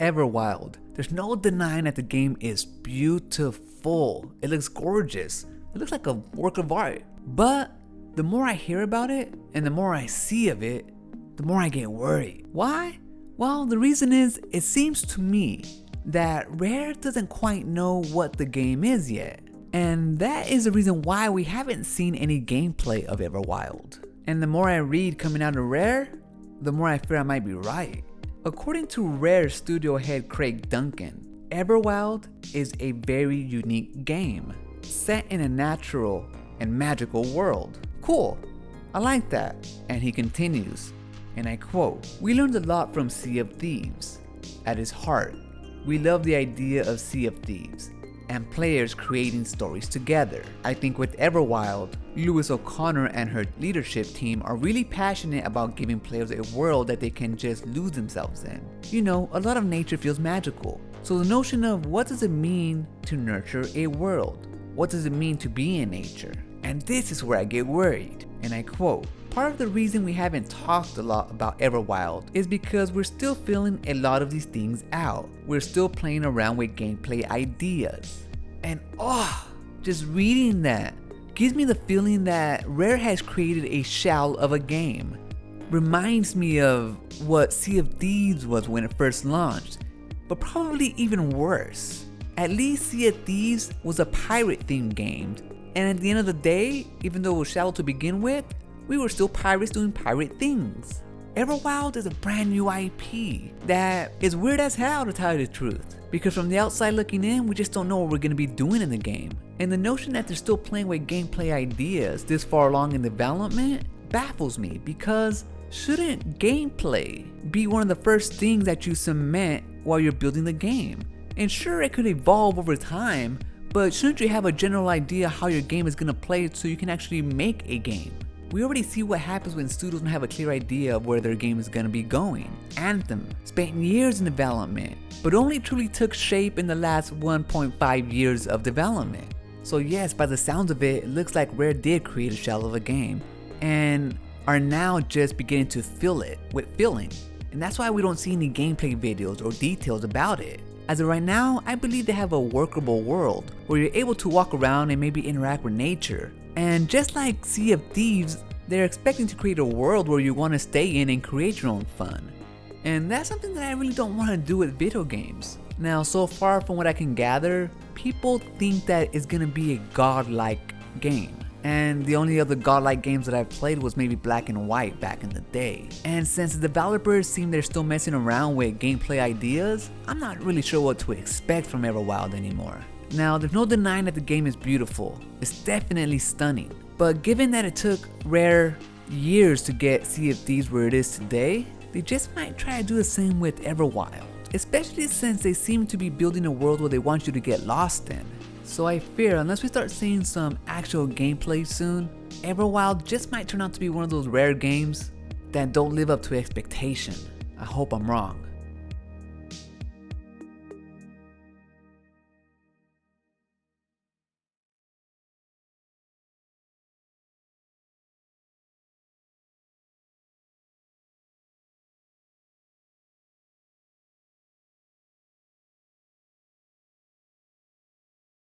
Everwild. There's no denying that the game is beautiful. It looks gorgeous. It looks like a work of art. But the more I hear about it and the more I see of it, the more I get worried. Why? Well, the reason is, it seems to me that Rare doesn't quite know what the game is yet. And that is the reason why we haven't seen any gameplay of Everwild. And the more I read coming out of Rare, the more I fear I might be right. According to Rare studio head Craig Duncan, Everwild is a very unique game, set in a natural and magical world. Cool, I like that. And he continues, and I quote, "We learned a lot from Sea of Thieves. At its heart, we love the idea of Sea of Thieves and players creating stories together. I think with Everwild, Lewis O'Connor and her leadership team are really passionate about giving players a world that they can just lose themselves in. You know, a lot of nature feels magical. So the notion of what does it mean to nurture a world? What does it mean to be in nature? And this is where I get worried." And I quote, "Part of the reason we haven't talked a lot about Everwild is because we're still feeling a lot of these things out. We're still playing around with gameplay ideas." And just reading that gives me the feeling that Rare has created a shell of a game. Reminds me of what Sea of Thieves was when it first launched, but probably even worse. At least Sea of Thieves was a pirate themed game, and at the end of the day, even though it was shallow to begin with, we were still pirates doing pirate things. Everwild is a brand new IP that is weird as hell, to tell you the truth, because from the outside looking in, we just don't know what we're going to be doing in the game. And the notion that they're still playing with gameplay ideas this far along in development baffles me, because shouldn't gameplay be one of the first things that you cement while you're building the game? And sure, it could evolve over time, but shouldn't you have a general idea how your game is going to play so you can actually make a game? We already see what happens when studios don't have a clear idea of where their game is going to be going. Anthem spent years in development, but only truly took shape in the last 1.5 years of development. So yes, by the sounds of it, it looks like Rare did create a shell of a game, and are now just beginning to fill it with filling. And that's why we don't see any gameplay videos or details about it. As of right now, I believe they have a workable world where you're able to walk around and maybe interact with nature. And just like Sea of Thieves, they're expecting to create a world where you want to stay in and create your own fun. And that's something that I really don't want to do with video games. Now, so far from what I can gather, people think that it's going to be a godlike game. And the only other godlike games that I've played was maybe Black and White back in the day. And since the developers seem they're still messing around with gameplay ideas, I'm not really sure what to expect from Everwild anymore. Now, there's no denying that the game is beautiful. It's definitely stunning. But given that it took Rare years to get Sea of Thieves where it is today, they just might try to do the same with Everwild. Especially since they seem to be building a world where they want you to get lost in. So I fear, unless we start seeing some actual gameplay soon, Everwild just might turn out to be one of those Rare games that don't live up to expectation. I hope I'm wrong.